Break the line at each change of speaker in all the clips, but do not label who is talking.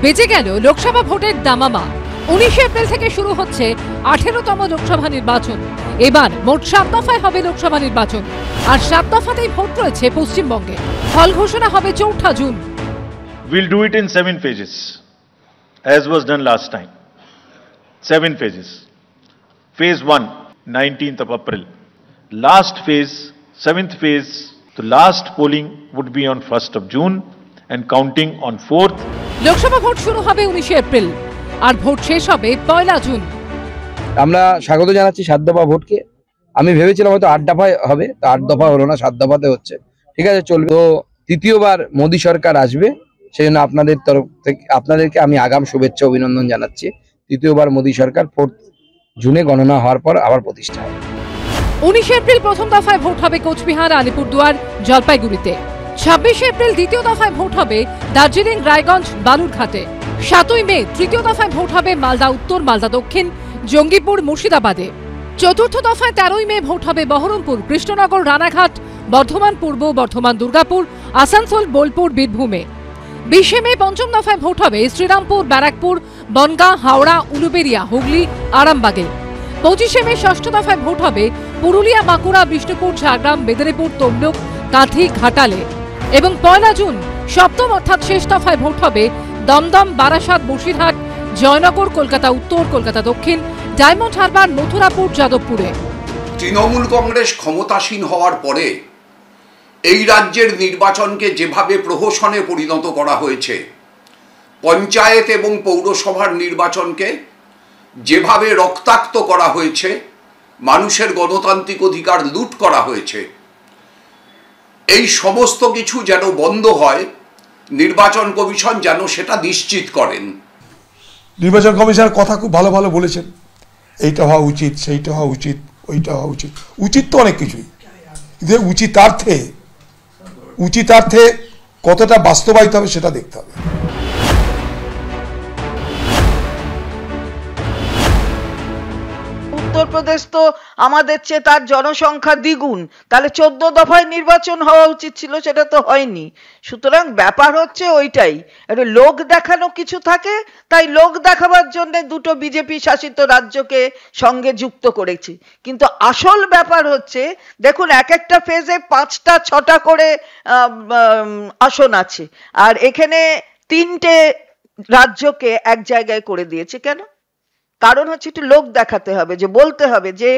বেজে গেল লোকসভা ভোটের দামামা। 19 এপ্রিল থেকে শুরু হচ্ছে 18তম লোকসভা নির্বাচন। এবার মোট 7 দফায় হবে লোকসভা নির্বাচন, আর 7 দফাতেই ভোট রয়েছে পশ্চিমবঙ্গে। ফল ঘোষণা হবে 4 June.
We'll do it in 7 phases, as was done last time. 7 phases. Phase 1, 19th of April. Last phase, 7th phase, the last polling would be on 1st of June and counting on 4th.
Lok Sabha vote শুরু হবে 19 April আর vote শেষ হবে 1 June.
আমরা স্বাগত জানাচ্ছি 7 দফা ভোটকে। আমি ভেবেছিলাম হয়তো 8 দফায় হবে, তো 8 দফা হলো না, 7 দফাতে হচ্ছে। ঠিক আছে, চলবে। তো তৃতীয়বার মোদী সরকার আসবে, সেই জন্য আপনাদের তরফ থেকে আপনাদেরকে আমি আগাম শুভেচ্ছা অভিনন্দন জানাচ্ছি। তৃতীয়বার মোদী সরকার 4 জুনে গণনা হওয়ার পর আবার প্রতিষ্ঠা হবে।
19 এপ্রিল প্রথম দফায় ভোট হবে কোচবিহার, আলিপুরদুয়ার, জলপাইগুড়িতে। 26 এপ্রিল দ্বিতীয় দফায় ভোট হবে দার্জিলিং, রায়গঞ্জ, বালুরঘাটে। 7ই মে তৃতীয় দফায় ভোট হবে মালদা উত্তর, মালদা দক্ষিণ, জঙ্গিপুর, মুর্শিদাবাদে। চতুর্থ দফায় 13ই মে ভোট হবে বহরমপুর, কৃষ্ণনগর, রানাঘাট, বর্ধমান পূর্ব, বর্ধমান দুর্গাপুর, আসানসোল, বোলপুর, বীরভূমে। 20 মে পঞ্চম দফায় ভোট হবে শ্রীরামপুর, ব্যারাকপুর, বনগাঁ, হাওড়া, উলুবেড়িয়া, হুগলি, আরামবাগে। 25 মে ষষ্ঠ দফায় ভোট হবে পুরুলিয়া, বাঁকুড়া, বিষ্ণুপুর, ঝাড়গ্রাম, মেদিনীপুর, তমলুক, কাঁথি, ঘাটালে। এবং 1 জুন সপ্তম অর্থাৎ শেষ দফায় ভোট হবে দমদম, বারাসাত, বসিরহাট, জয়নগর, কলকাতা উত্তর, কলকাতা দক্ষিণ, ডায়মন্ড হারবার, মথুরাপুর, যাদবপুরে।
তৃণমূল কংগ্রেস ক্ষমতাসীন হওয়ার পরে এই রাজ্যের নির্বাচনকে যেভাবে প্রহসনে পরিণত করা হয়েছে, পঞ্চায়েত এবং পৌরসভার নির্বাচনকে যেভাবে রক্তাক্ত করা হয়েছে, মানুষের গণতান্ত্রিক অধিকার লুট করা হয়েছে, এই সমস্ত কিছু যেন বন্ধ হয়, নির্বাচন কমিশন যেন সেটা নিশ্চিত করেন।
নির্বাচন কমিশনের কথা খুব ভালো ভালো বলেছেন, এইটা হওয়া উচিত, সেইটা হওয়া উচিত, ওইটা হওয়া উচিত। উচিত তো অনেক কিছুই, কিন্তু উচিতার্থে কতটা বাস্তবায়িত হবে সেটা দেখতে হবে।
উত্তরপ্রদেশ তো আমাদের চেয়ে তার জনসংখ্যা দ্বিগুণ, তাহলে 14 দফায় নির্বাচন হওয়া উচিত ছিল, সেটা তো হয়নি। সুতরাং ব্যাপার হচ্ছে ওইটাই, একটা লোক দেখানো কিছু থাকে, তাই লোক দেখাবার জন্য দুটো বিজেপি শাসিত রাজ্যকে সঙ্গে যুক্ত করেছি। কিন্তু আসল ব্যাপার হচ্ছে, দেখুন এক একটা ফেজে 5টা 6টা করে আসন আছে, আর এখানে 3টে রাজ্যকে এক জায়গায় করে দিয়েছে। কেন? কারণ হচ্ছে একটু লোক দেখাতে হবে, যে বলতে হবে যে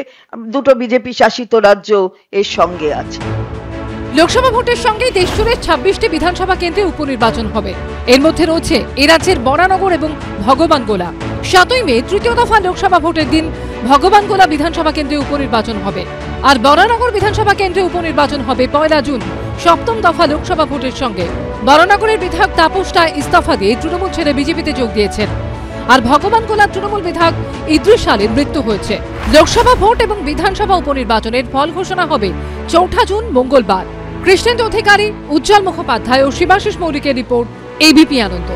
দুটো বিজেপি শাসিত রাজ্য এর সঙ্গে আছে।
লোকসভা ভোটের সঙ্গেই দেশজুড়ে 26টি বিধানসভা কেন্দ্রে উপনির্বাচন হবে। এর মধ্যে রয়েছে এ রাজ্যের বরানগর এবং ভগবানগোলা। 7ই মে তৃতীয় দফা লোকসভা ভোটের দিন ভগবানগোলা বিধানসভা কেন্দ্রে উপনির্বাচন হবে, আর বরানগর বিধানসভা কেন্দ্রে উপনির্বাচন হবে 1 জুন সপ্তম দফা লোকসভা ভোটের সঙ্গে। বরানগরের বিধায়ক তাপস রায় ইস্তফা দিয়ে তৃণমূল ছেড়ে বিজেপিতে যোগ দিয়েছেন, আর ভগবানগোলার তৃণমূল বিধায়ক ইদ্রিস আলীর মৃত্যু হয়েছে। লোকসভা ভোট এবং বিধানসভা উপনির্বাচনের ফল ঘোষণা হবে 4 জুন মঙ্গলবার। কৃষ্ণেন্দু অধিকারী, উজ্জ্বল মুখোপাধ্যায় ও শিবাশিস মৌলিকের রিপোর্ট, এবিপি আনন্দ।